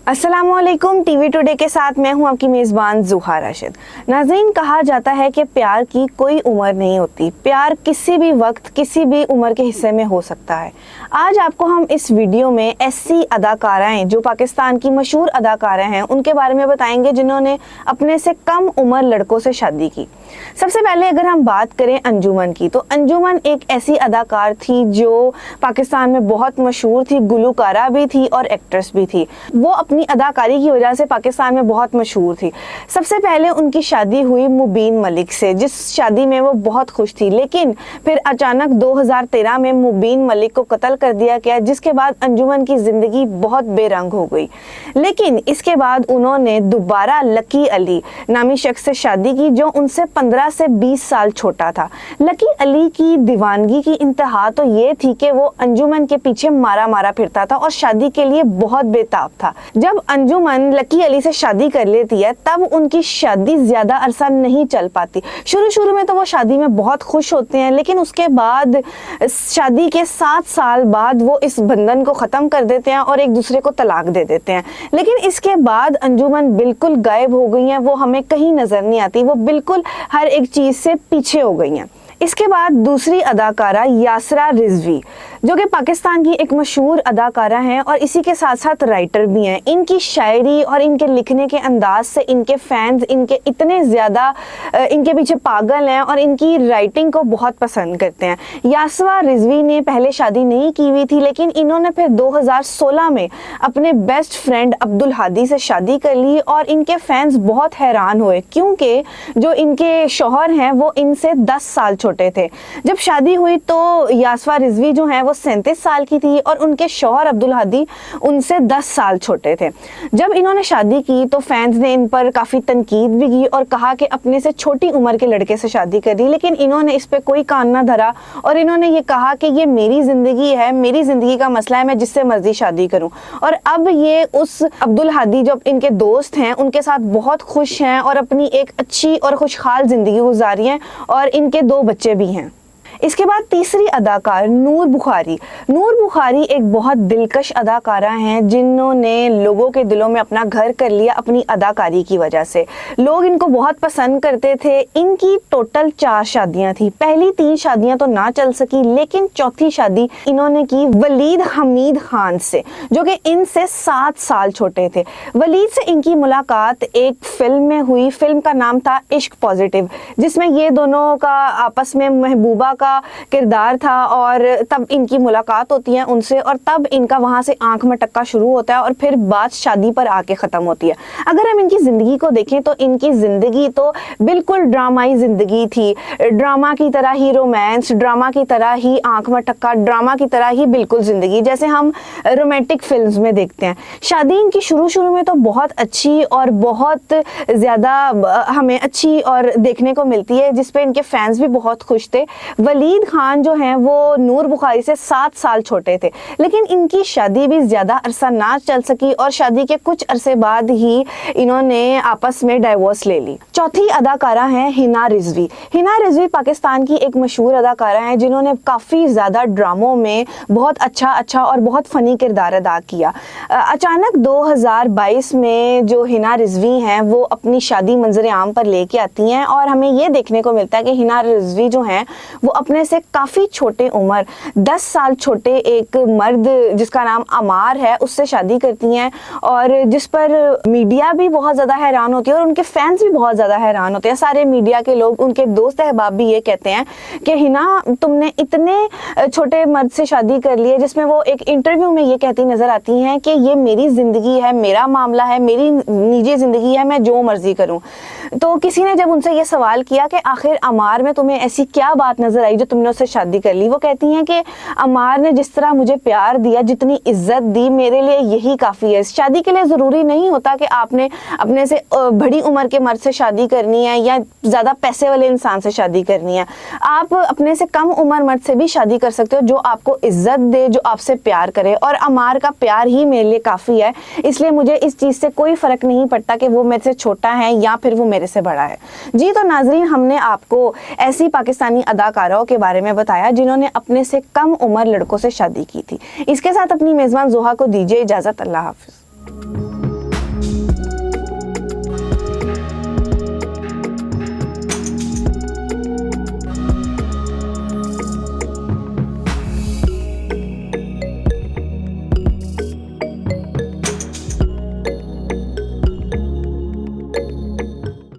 अस्सलामुअलैकुम। TV today के साथ मैं हूं आपकी मेज़बान ज़ुहा राशिद। नाज़रीन, कहा जाता है कि प्यार की कोई उम्र नहीं होती, प्यार किसी भी वक्त किसी भी उम्र के हिस्से में हो सकता है। आज आपको हम इस वीडियो में ऐसी अदाकाराएं जो पाकिस्तान की मशहूर अदाकाराएं हैं उनके बारे में बताएंगे जिन्होंने अपने से कम उम्र लड़कों से शादी की। सबसे पहले अगर हम बात करें अंजुमन की, तो अंजुमन एक ऐसी अदाकार थी जो पाकिस्तान में बहुत मशहूर थी, गुलकारा भी थी और एक्ट्रेस भी थी। वो अपनी अदाकारी की वजह से पाकिस्तान में बहुत मशहूर थी। सबसे पहले उनकी शादी हुई मुबीन मलिक से, जिस शादी में वो बहुत खुश थी, लेकिन फिर अचानक 2013 में मुबीन मलिक को कत्ल कर दिया गया, जिसके बाद अंजुमन की ज़िंदगी बहुत बेरंग हो गई। लेकिन इसके बाद उन्होंने दोबारा लकी अली नामी शख्स से शादी की जो उनसे 15 से 20 साल छोटा था। लकी अली की दीवानगी की इंतहा तो ये थी कि वो अंजुमन के पीछे मारा मारा फिरता था और शादी के लिए बहुत बेताब था। जब अंजुमन लकी अली से शादी कर लेती है तब उनकी शादी ज़्यादा अरसा नहीं चल पाती। शुरू में तो वो शादी में बहुत खुश होते हैं, लेकिन उसके बाद शादी के 7 साल बाद वो इस बंधन को ख़त्म कर देते हैं और एक दूसरे को तलाक दे देते हैं। लेकिन इसके बाद अंजुमन बिल्कुल गायब हो गई हैं, वो हमें कहीं नज़र नहीं आती, वो बिल्कुल हर एक चीज़ से पीछे हो गई हैं। इसके बाद दूसरी अदाकारा यासरा रिजवी, जो कि पाकिस्तान की एक मशहूर अदाकारा हैं और इसी के साथ साथ राइटर भी हैं। इनकी शायरी और इनके लिखने के अंदाज से इनके फैंस इनके इतने ज़्यादा इनके पीछे पागल हैं और इनकी राइटिंग को बहुत पसंद करते हैं। यासरा रिजवी ने पहले शादी नहीं की हुई थी, लेकिन इन्होंने फिर 2016 में अपने बेस्ट फ्रेंड अब्दुल हादी से शादी कर ली और इनके फैंस बहुत हैरान हुए, क्योंकि जो इनके शौहर हैं वो इनसे 10 साल छोटे थे। जब शादी हुई तो यासरा रिजवी जो हैं वो 37 साल की थी और उनके शौहर अब्दुल हादी उनसे 10 साल छोटे थे। जब इन्होंने शादी की तो फैंस ने इन पर काफ़ी तनकीद भी की और कहा कि अपने से छोटी उम्र के लड़के से शादी करी, लेकिन इन्होंने इस पे कोई कान ना धरा और इन्होंने ये कहा कि ये मेरी ज़िंदगी है, मेरी ज़िंदगी का मसला है, मैं जिससे मर्जी शादी करूं। और अब ये उस अब्दुल हादी जो इनके दोस्त हैं उनके साथ बहुत खुश हैं और अपनी एक अच्छी और खुशहाल ज़िंदगी गुजारी हैं और इनके 2 बच्चे भी हैं। इसके बाद तीसरी अदाकार नूर बुखारी। नूर बुखारी एक बहुत दिलकश अदाकारा हैं जिन्होंने लोगों के दिलों में अपना घर कर लिया अपनी अदाकारी की वजह से। लोग इनको बहुत पसंद करते थे। इनकी टोटल 4 शादियां थी। पहली 3 शादियां तो ना चल सकी, लेकिन चौथी शादी इन्होंने की वलीद हमीद खान से, जो कि इनसे 7 साल छोटे थे। वलीद से इनकी मुलाकात एक फिल्म में हुई। फिल्म का नाम था इश्क पॉजिटिव, जिसमें ये दोनों का आपस में महबूबा का किरदार था और तब इनकी मुलाकात होती है उनसे और तब इनका वहां से आंख मटक्का शुरू होता है और फिर बात शादी पर आके ख़त्म होती है। अगर हम इनकी ज़िंदगी को देखें तो इनकी ज़िंदगी तो बिल्कुल ड्रामाई ज़िंदगी थी। ड्रामा की तरह ही रोमांस, ड्रामा की तरह ही आंख मटक्का, ड्रामा की तरह ही बिल्कुल ज़िंदगी जैसे हम रोमांटिक फिल्म्स में देखते हैं। शादी इनकी शुरू में तो बहुत अच्छी और बहुत ज़्यादा हमें अच्छी और देखने को मिलती है, जिस पे इनके फैंस भी बहुत खुश थे। वलीद खान जो हैं वो नूर बुखारी से 7 साल छोटे थे, लेकिन इनकी शादी भी ज़्यादा अरसा ना चल सकी और शादी के कुछ अरसे बाद ही इन्होंने आपस में डाइवोर्स ले ली। चौथी अदाकारा हैं हिना रिजवी। हिना रिजवी पाकिस्तान की एक मशहूर अदाकारा हैं जिन्होंने काफ़ी ज़्यादा ड्रामों में बहुत अच्छा और बहुत फ़नी किरदार अदा किया। अचानक 2022 में जो हिना रिजवी हैं वो अपनी शादी मंजर आम पर लेके आती हैं और हमें ये देखने को मिलता है कि हिना रिजवी जो हैं वो अपने से काफ़ी छोटे उम्र 10 साल छोटे एक मर्द जिसका नाम अमार है उससे शादी करती हैं और जिस पर मीडिया भी बहुत ज़्यादा हैरान होती है और उनके फैंस भी बहुत ज़्यादा हैरान होते हैं। सारे मीडिया के लोग, उनके दोस्त अहबाब भी ये कहते हैं कि हिना तुमने इतने छोटे मर्द से शादी कर ली है, जिसमें वो एक इंटरव्यू में ये कहती नज़र आती हैं कि ये मेरी ज़िंदगी है, मेरा मामला है, मेरी निजी ज़िंदगी है, मैं जो मर्जी करूँ। तो किसी ने जब उनसे ये सवाल किया कि आखिर अमार में तुम्हें ऐसी क्या बात नज़र आई जो तुमने उससे शादी कर ली, वो कहती हैं कि अमार ने जिस तरह मुझे प्यार दिया, जितनी इज्जत दी, मेरे लिए यही काफ़ी है। शादी के लिए ज़रूरी नहीं होता कि आपने अपने से बड़ी उम्र के मर्द से शादी करनी है या ज़्यादा पैसे वाले इंसान से शादी करनी है। आप अपने से कम उम्र मर्द से भी शादी कर सकते हो जो आपको इज्जत दे, जो आपसे प्यार करे, और अमार का प्यार ही मेरे लिए काफ़ी है। इसलिए मुझे इस चीज़ से कोई फ़र्क नहीं पड़ता कि वो मेरे से छोटा है या फिर वो मेरे से बड़ा है। जी तो नाजरीन, हमने आपको ऐसी पाकिस्तानी अदाकाराओं के बारे में बताया जिन्होंने अपने से कम उम्र लड़कों से शादी की थी। इसके साथ अपनी मेज़बान ज़ुहा को दीजिए इजाज़त। अल्लाह हाफ़िज़।